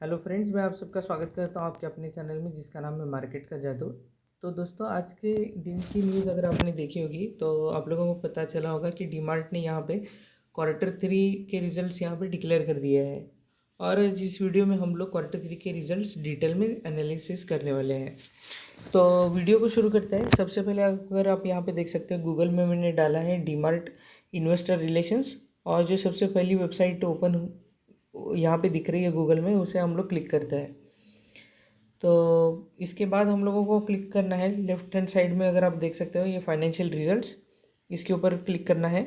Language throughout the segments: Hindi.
हेलो फ्रेंड्स, मैं आप सबका स्वागत करता हूं आपके अपने चैनल में जिसका नाम है मार्केट का जादू। तो दोस्तों, आज के दिन की न्यूज़ अगर आपने देखी होगी तो आप लोगों को पता चला होगा कि डीमार्ट ने यहाँ पे क्वार्टर 3 के रिजल्ट्स यहाँ पे डिक्लेयर कर दिए हैं। और जिस वीडियो में हम लोग क्वार्टर 3 के रिजल्ट्स डिटेल में एनालिसिस करने वाले हैं। तो वीडियो को शुरू करते हैं। सबसे पहले अगर आप यहाँ पे देख सकते हो, गूगल में मैंने डाला है डीमार्ट इन्वेस्टर रिलेशंस, और जो सबसे पहली वेबसाइट ओपन यहाँ पे दिख रही है गूगल में, उसे हम लोग क्लिक करते हैं। तो इसके बाद हम लोगों को क्लिक करना है लेफ्ट हैंड साइड में, अगर आप देख सकते हो ये फाइनेंशियल रिजल्ट्स, इसके ऊपर क्लिक करना है।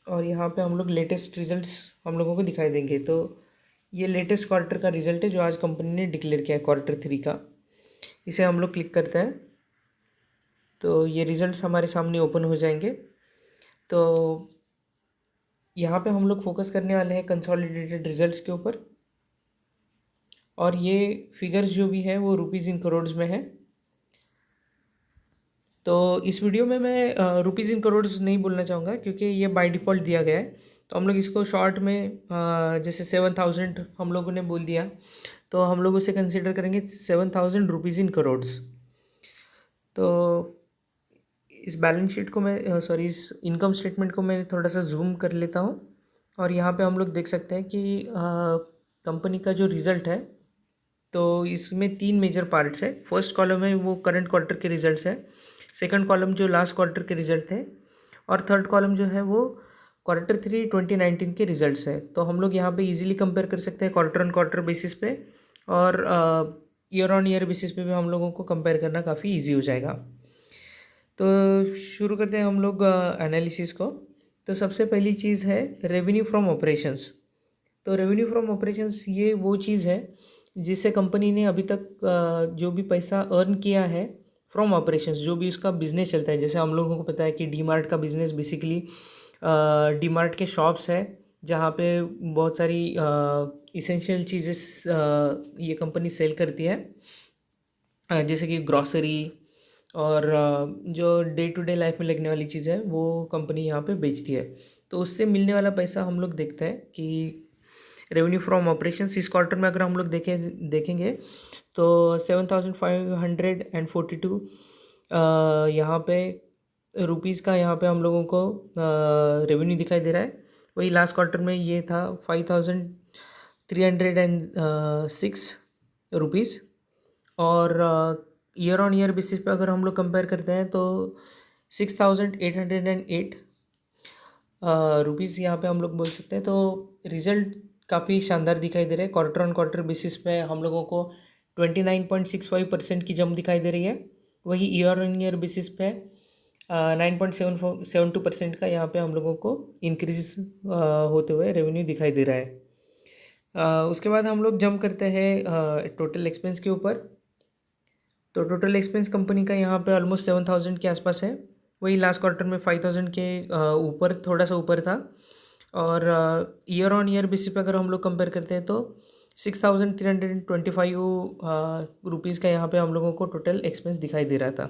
और यहाँ पे हम लोग लेटेस्ट रिजल्ट्स हम लोगों को दिखाई देंगे। तो ये लेटेस्ट क्वार्टर का रिजल्ट है जो आज कंपनी ने डिक्लेयर किया है क्वार्टर 3 का। इसे हम लोग क्लिक करते हैं तो ये रिजल्ट्स हमारे सामने ओपन हो जाएंगे। तो यहाँ पे हम लोग फोकस करने वाले हैं कंसोलिडेटेड रिजल्ट्स के ऊपर, और ये फिगर्स जो भी है वो रुपीज़ इन करोड्स में है। तो इस वीडियो में मैं रुपीज़ इन करोड्स नहीं बोलना चाहूँगा क्योंकि ये बाय डिफ़ॉल्ट दिया गया है। तो हम लोग इसको शॉर्ट में जैसे 7,000 हम लोगों ने बोल दिया, तो हम लोग उसे कंसिडर करेंगे 7,000 रुपीज़ इन करोड्स। तो इस बैलेंस शीट को मैं सॉरी इस इनकम स्टेटमेंट को मैं थोड़ा सा जूम कर लेता हूँ। और यहाँ पे हम लोग देख सकते हैं कि कंपनी का जो रिज़ल्ट है, तो इसमें 3 मेजर पार्ट्स है। फर्स्ट कॉलम है वो करंट क्वार्टर के रिजल्ट्स है, सेकंड कॉलम जो लास्ट क्वार्टर के रिजल्ट थे, और थर्ड कॉलम जो है वो क्वार्टर 3 2019 के रिजल्ट्स है। तो हम लोग यहाँ पे इजीली कंपेयर कर सकते हैं क्वार्टर ऑन क्वार्टर बेसिस पे, और ईयर ऑन ईयर बेसिस पे भी हम लोगों को कंपेयर करना काफ़ी ईजी हो जाएगा। तो शुरू करते हैं हम लोग एनालिसिस को। तो सबसे पहली चीज़ है रेवेन्यू फ्रॉम ऑपरेशंस। तो रेवेन्यू फ्रॉम ऑपरेशंस ये वो चीज़ है जिससे कंपनी ने अभी तक जो भी पैसा अर्न किया है फ्रॉम ऑपरेशंस, जो भी उसका बिजनेस चलता है। जैसे हम लोगों को पता है कि डीमार्ट का बिजनेस बेसिकली डीमार्ट के शॉप्स है जहाँ पे बहुत सारी इसेंशियल चीज़ें ये कंपनी सेल करती है, जैसे कि ग्रॉसरी और जो डे टू डे लाइफ में लगने वाली चीज़ है वो कंपनी यहाँ पे बेचती है। तो उससे मिलने वाला पैसा हम लोग देखते हैं कि रेवेन्यू फ्रॉम ऑपरेशंस इस क्वार्टर में अगर हम लोग देखेंगे तो 7,542 यहाँ पे रुपीज़ का यहाँ पे हम लोगों को रेवेन्यू दिखाई दे रहा है। वही लास्ट क्वार्टर में ये था 5,306 रुपीज़। और ईयर ऑन ईयर बेसिस पे अगर हम लोग कंपेयर करते हैं तो 6,808 रुपीज़ यहाँ पे हम लोग बोल सकते हैं। तो रिज़ल्ट काफ़ी शानदार दिखाई दे रहे हैं। क्वार्टर ऑन क्वार्टर बेसिस पे हम लोगों को 29.65% की जंप दिखाई दे रही है। वही ईयर ऑन ईयर बेसिस पे 9.72% का यहाँ पे हम लोगों को इंक्रीज होते हुए रेवेन्यू दिखाई दे रहा है। उसके बाद हम लोग जंप करते हैं टोटल एक्सपेंस के ऊपर। तो टोटल एक्सपेंस कंपनी का यहाँ पे ऑलमोस्ट 7,000 के आसपास है। वही लास्ट क्वार्टर में 5,000 के ऊपर, थोड़ा सा ऊपर था। और ईयर ऑन ईयर बेसिस पे अगर हम लोग कंपेयर करते हैं तो 6,325 रुपीज़ का यहाँ पे हम लोगों को टोटल एक्सपेंस दिखाई दे रहा था।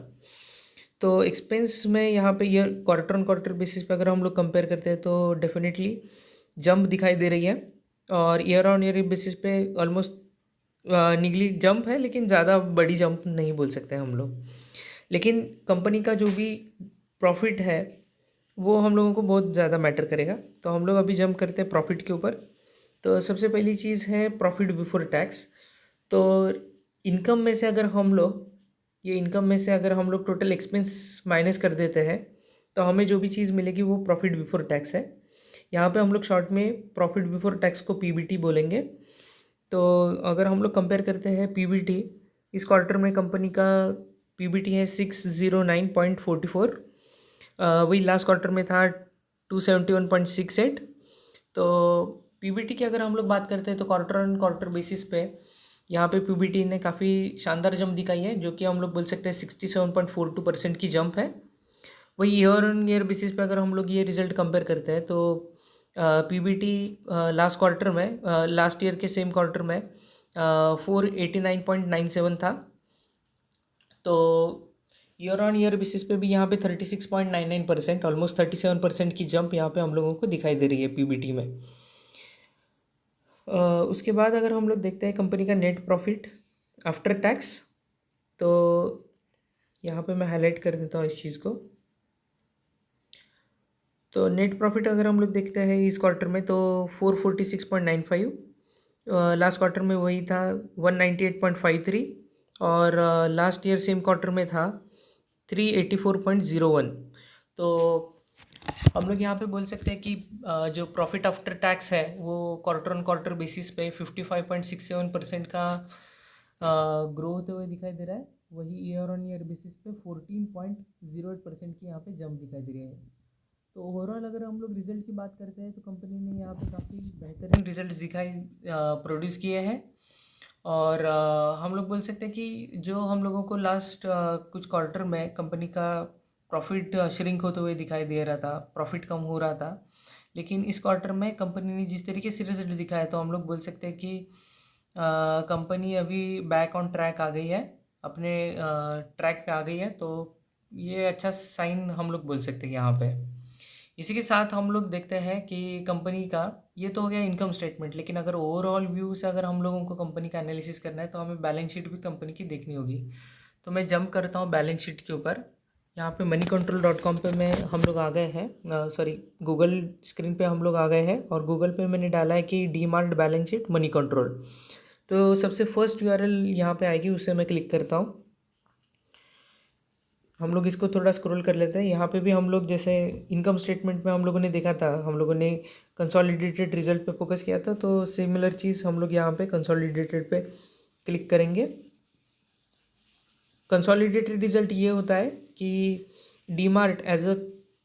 तो एक्सपेंस में यहाँ पे year quarter on quarter basis पे अगर हम लोग कंपेयर करते हैं तो डेफिनेटली जंप दिखाई दे रही है। और ईयर ऑन ईयर बेसिस पे ऑलमोस्ट निगली जंप है, लेकिन ज़्यादा बड़ी जंप नहीं बोल सकते हम लोग। लेकिन कंपनी का जो भी प्रॉफिट है वो हम लोगों को बहुत ज़्यादा मैटर करेगा। तो हम लोग अभी जंप करते हैं प्रॉफिट के ऊपर। तो सबसे पहली चीज़ है प्रॉफिट बिफोर टैक्स। तो इनकम में से अगर हम लोग इनकम में से अगर हम लोग टोटल एक्सपेंस माइनस कर देते हैं तो हमें जो भी चीज़ मिलेगी वो प्रॉफिट बिफोर टैक्स है। यहाँ पे हम लोग शॉर्ट में प्रॉफिट बिफोर टैक्स को पीबीटी बोलेंगे। तो अगर हम लोग कंपेयर करते हैं पीबीटी, इस क्वार्टर में कंपनी का पीबीटी है 609.44। वही लास्ट क्वार्टर में था 271.68। तो पीबीटी की अगर हम लोग बात करते हैं तो क्वार्टर ऑन क्वार्टर बेसिस पे यहाँ पे पीबीटी ने काफ़ी शानदार जंप दिखाई है, जो कि हम लोग बोल सकते हैं 67.42% की जंप है। वही ईयर ऑन ईयर बेसिस पे अगर हम लोग ये रिजल्ट कंपेयर करते हैं तो पीबीटी लास्ट क्वार्टर में लास्ट ईयर के सेम क्वार्टर में 489.97 था। तो ईयर ऑन ईयर बेसिस पे भी यहाँ पे 36.99%, ऑलमोस्ट 37% की जंप यहाँ पे हम लोगों को दिखाई दे रही है पीबीटी में। उसके बाद अगर हम लोग देखते हैं कंपनी का नेट प्रॉफिट आफ्टर टैक्स, तो यहाँ पे मैं हाईलाइट कर देता हूँ इस चीज़ को। तो नेट प्रॉफिट अगर हम लोग देखते हैं इस क्वार्टर में तो 446.95, लास्ट क्वार्टर में वही था 198.53, और लास्ट ईयर सेम क्वार्टर में था 384.01। तो हम लोग यहाँ पे बोल सकते हैं कि जो प्रॉफिट आफ्टर टैक्स है वो क्वार्टर ऑन क्वार्टर बेसिस पे 55.67% का ग्रो होते हुए दिखाई दे रहा है। वही ईयर ऑन ईयर बेसिस पे 14.08% की यहाँ पे जंप दिखाई दे रही है। तो ओवरऑल अगर हम लोग रिजल्ट की बात करते हैं तो कंपनी ने यहाँ पे काफ़ी बेहतरीन रिजल्ट दिखाई प्रोड्यूस किए हैं। और हम लोग बोल सकते हैं कि जो हम लोगों को लास्ट कुछ क्वार्टर में कंपनी का प्रॉफिट श्रिंक होते हुए दिखाई दे रहा था, प्रॉफिट कम हो रहा था, लेकिन इस क्वार्टर में कंपनी ने जिस तरीके से रिजल्ट दिखाया तो हम लोग बोल सकते हैं कि कंपनी अभी बैक ऑन ट्रैक आ गई है, अपने ट्रैक पे आ गई है। तो ये अच्छा साइन हम लोग बोल सकते हैं यहाँ पे। इसी के साथ हम लोग देखते हैं कि कंपनी का ये तो हो गया इनकम स्टेटमेंट, लेकिन अगर ओवरऑल व्यू से अगर हम लोगों को कंपनी का एनालिसिस करना है तो हमें बैलेंस शीट भी कंपनी की देखनी होगी। तो मैं जंप करता हूँ बैलेंस शीट के ऊपर। यहाँ पे moneycontrol.com पे मैं हम लोग आ गए हैं, सॉरी गूगल स्क्रीन पे हम लोग आ गए हैं, और गूगल पे मैंने डाला है कि DMart balance sheet money control. तो सबसे फर्स्ट यूआरएल यहाँ पे आएगी, उससे मैं क्लिक करता हूँ। हम लोग इसको थोड़ा स्क्रॉल कर लेते हैं। यहाँ पे भी हम लोग जैसे इनकम स्टेटमेंट में हम लोगों ने देखा था, हम लोगों ने कंसोलिडेटेड रिजल्ट पे फोकस किया था, तो सिमिलर चीज़ हम लोग यहाँ पे कंसोलिडेटेड पे क्लिक करेंगे। कंसोलिडेटेड रिजल्ट ये होता है कि डीमार्ट एज अ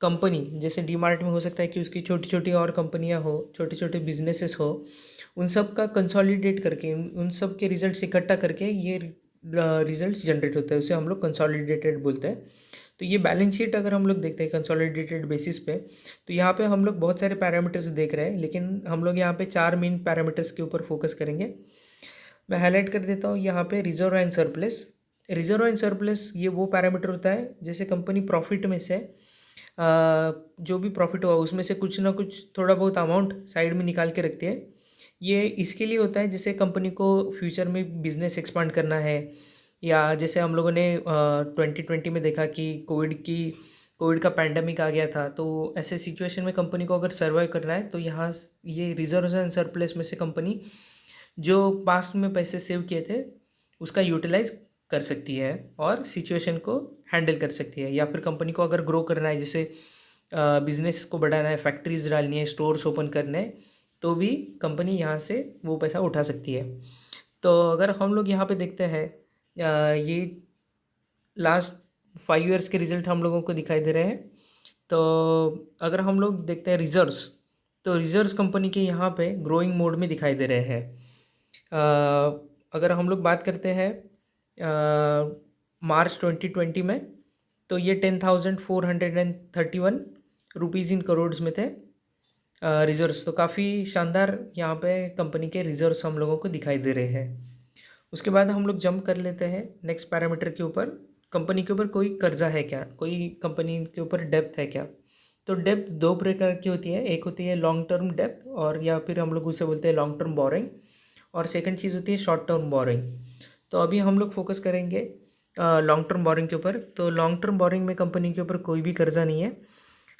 कंपनी, जैसे डीमार्ट में हो सकता है कि उसकी छोटी छोटी और कंपनियां हो, छोटे छोटे बिजनेसेस हो, उन सब का कंसोलिडेट करके उन सब के रिजल्ट्स इकट्ठा करके ये रिजल्ट्स जनरेट होता है, उसे हम लोग कंसोलिडेटेड बोलते हैं। तो ये बैलेंस शीट अगर हम लोग देखते हैं कंसोलिडेटेड बेसिस पे, तो यहाँ पे हम लोग बहुत सारे पैरामीटर्स देख रहे हैं, लेकिन हम लोग यहाँ पे 4 मेन पैरामीटर्स के ऊपर फोकस करेंगे। मैं हाईलाइट कर देता हूँ यहाँ पे reserve and surplus. Reserve and surplus ये वो पैरामीटर होता है जैसे कंपनी प्रॉफिट में से जो भी प्रॉफिट हुआ उसमें से कुछ ना कुछ थोड़ा बहुत अमाउंट साइड में निकाल के रखती है। ये इसके लिए होता है जैसे कंपनी को फ्यूचर में बिजनेस एक्सपांड करना है, या जैसे हम लोगों ने 2020 में देखा कि कोविड का पैंडमिक आ गया था, तो ऐसे सिचुएशन में कंपनी को अगर सर्वाइव करना है तो यहाँ ये रिजर्व एंड सरप्लस में से कंपनी जो पास्ट में पैसे सेव किए थे उसका यूटिलाइज कर सकती है और सिचुएशन को हैंडल कर सकती है। या फिर कंपनी को अगर ग्रो करना है, जैसे बिजनेस को बढ़ाना है, फैक्ट्रीज डालनी है, स्टोर्स ओपन करने हैं, तो भी कंपनी यहाँ से वो पैसा उठा सकती है। तो अगर हम लोग यहाँ पे देखते हैं ये लास्ट 5 ईयर्स के रिजल्ट हम लोगों को दिखाई दे रहे हैं। तो अगर हम लोग देखते हैं रिजर्व्स, तो रिजर्व्स कंपनी के यहाँ पे ग्रोइंग मोड में दिखाई दे रहे हैं। अगर हम लोग बात करते हैं मार्च 2020 में, तो ये 10,431 रुपीज़ इन करोड्स में थे रिजर्व्स। तो काफ़ी शानदार यहाँ पे कंपनी के रिजर्व्स हम लोगों को दिखाई दे रहे हैं। उसके बाद हम लोग जंप कर लेते हैं नेक्स्ट पैरामीटर के ऊपर। कंपनी के ऊपर कोई कर्जा है क्या, कोई कंपनी के ऊपर डेप्थ है क्या। तो डेप्थ दो प्रकार की होती है, एक होती है लॉन्ग टर्म डेप्थ, और या फिर हम लोग उसे बोलते हैं लॉन्ग टर्म बोरिंग, और सेकंड चीज़ होती है शॉर्ट टर्म बोरिंग। तो अभी हम लोग फोकस करेंगे लॉन्ग टर्म बोरिंग के ऊपर। तो लॉन्ग टर्म बोरिंग में कंपनी के ऊपर कोई भी कर्जा नहीं है।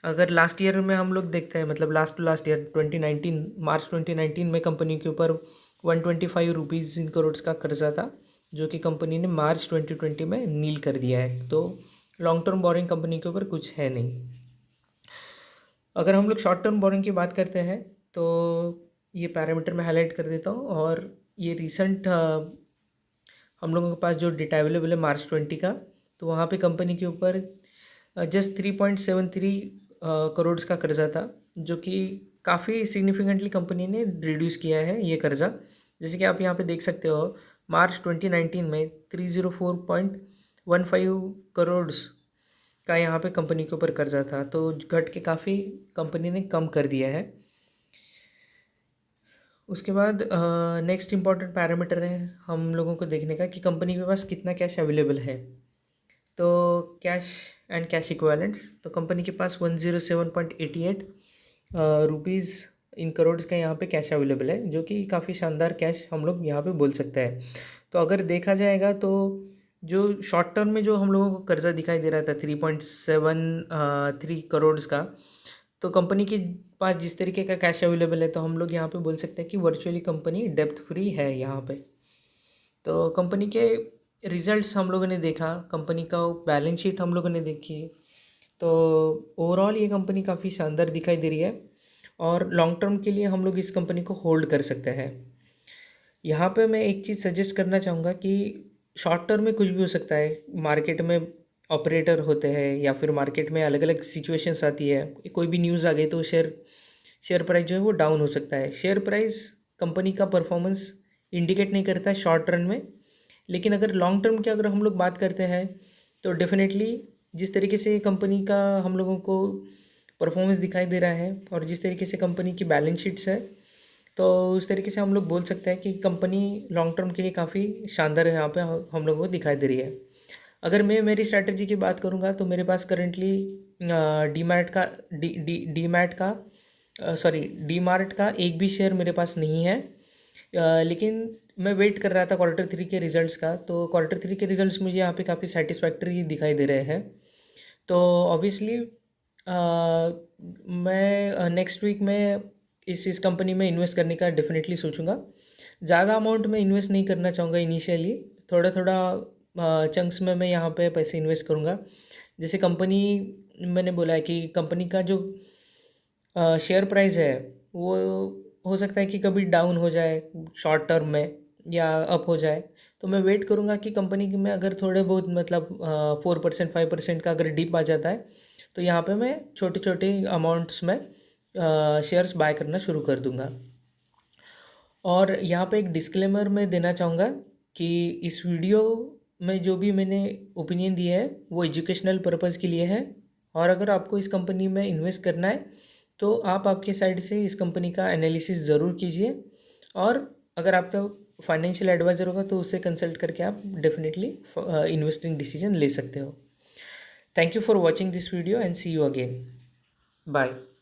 अगर लास्ट ईयर में हम लोग देखते हैं, मतलब लास्ट टू लास्ट ईयर 2019, मार्च 2019 में कंपनी के ऊपर 125 रुपीज़ इन करोड़ का कर्जा था, जो कि कंपनी ने मार्च 2020 में नील कर दिया है। तो लॉन्ग टर्म बोरिंग कंपनी के ऊपर कुछ है नहीं। अगर हम लोग शॉर्ट टर्म बोरिंग की बात करते हैं तो ये पैरामीटर मैं हाईलाइट कर देता हूँ, और ये रिसेंट हम लोगों के पास जो डेटा अवेलेबल है मार्च 20 का, तो वहाँ पे कंपनी के ऊपर जस्ट 3.73 करोड़ का कर्जा था, जो कि काफ़ी सिग्निफिकेंटली कंपनी ने रिड्यूस किया है ये कर्जा। जैसे कि आप यहाँ पे देख सकते हो, मार्च 2019 में 304.15 करोड़ का यहाँ पे कंपनी के ऊपर कर्जा था, तो घट के काफ़ी कंपनी ने कम कर दिया है। उसके बाद नेक्स्ट इम्पॉर्टेंट पैरामीटर है हम लोगों को देखने का कि कंपनी के पास कितना कैश अवेलेबल है। तो कैश एंड कैश इक्विवेलेंट्स, तो कंपनी के पास 107.88 रुपीज़ इन करोड्स का यहाँ पे कैश अवेलेबल है, जो कि काफ़ी शानदार कैश हम लोग यहाँ पे बोल सकते हैं। तो अगर देखा जाएगा तो जो शॉर्ट टर्म में जो हम लोगों को कर्जा दिखाई दे रहा था 3.73 करोड्स का, तो कंपनी के पास जिस तरीके का कैश अवेलेबल है, तो हम लोग यहाँ पे बोल सकते हैं कि वर्चुअली कंपनी डेब्ट फ्री है यहाँ पे। तो कंपनी के रिजल्ट्स हम लोगों ने देखा, कंपनी का बैलेंस शीट हम लोगों ने देखी, तो ओवरऑल ये कंपनी काफ़ी शानदार दिखाई दे रही है और लॉन्ग टर्म के लिए हम लोग इस कंपनी को होल्ड कर सकते हैं। यहाँ पे मैं एक चीज़ सजेस्ट करना चाहूँगा कि शॉर्ट टर्म में कुछ भी हो सकता है, मार्केट में ऑपरेटर होते हैं या फिर मार्केट में अलग अलग सिचुएशंस आती है, कोई भी न्यूज़ आ गई तो शेयर प्राइस जो है वो डाउन हो सकता है। शेयर प्राइस कंपनी का परफॉर्मेंस इंडिकेट नहीं करता है शॉर्ट रन में, लेकिन अगर लॉन्ग टर्म की अगर हम लोग बात करते हैं तो डेफिनेटली जिस तरीके से कंपनी का हम लोगों को परफॉर्मेंस दिखाई दे रहा है और जिस तरीके से कंपनी की बैलेंस शीट्स है, तो उस तरीके से हम लोग बोल सकते हैं कि कंपनी लॉन्ग टर्म के लिए काफ़ी शानदार यहाँ पे हम लोगों को दिखाई दे रही है। अगर मैं मेरी स्ट्रैटेजी की बात करूँगा तो मेरे पास करेंटली डीमैट का डीमैट का डीमार्ट का एक भी शेयर मेरे पास नहीं है। लेकिन मैं वेट कर रहा था क्वार्टर थ्री के रिजल्ट्स का, तो क्वार्टर थ्री के रिजल्ट्स मुझे यहाँ पे काफ़ी सेटिस्फैक्ट्री दिखाई दे रहे हैं। तो ऑब्वियसली मैं नेक्स्ट वीक में इस कंपनी में इन्वेस्ट करने का डेफिनेटली सोचूंगा। ज़्यादा अमाउंट में इन्वेस्ट नहीं करना चाहूँगा इनिशियली, थोड़ा थोड़ा चंक्स में मैं यहाँ पे पैसे इन्वेस्ट करूँगा। जैसे कंपनी, मैंने बोला है कि कंपनी का जो शेयर प्राइस है वो हो सकता है कि कभी डाउन हो जाए शॉर्ट टर्म में या अप हो जाए, तो मैं वेट करूँगा कि कंपनी में अगर थोड़े बहुत मतलब 4% 5% का अगर डिप आ जाता है, तो यहाँ पे मैं छोटे छोटे अमाउंट्स में शेयर्स बाय करना शुरू कर दूँगा। और यहाँ पे एक डिस्क्लेमर मैं देना चाहूँगा कि इस वीडियो में जो भी मैंने ओपिनियन दिया है वो एजुकेशनल पर्पज़ के लिए है, और अगर आपको इस कंपनी में इन्वेस्ट करना है तो आप आपके साइड से इस कंपनी का एनालिसिस ज़रूर कीजिए, और अगर आपका फाइनेंशियल एडवाइज़र होगा तो उससे कंसल्ट करके आप डेफिनेटली इन्वेस्टिंग डिसीजन ले सकते हो। Thank you for watching this video and see you again. Bye.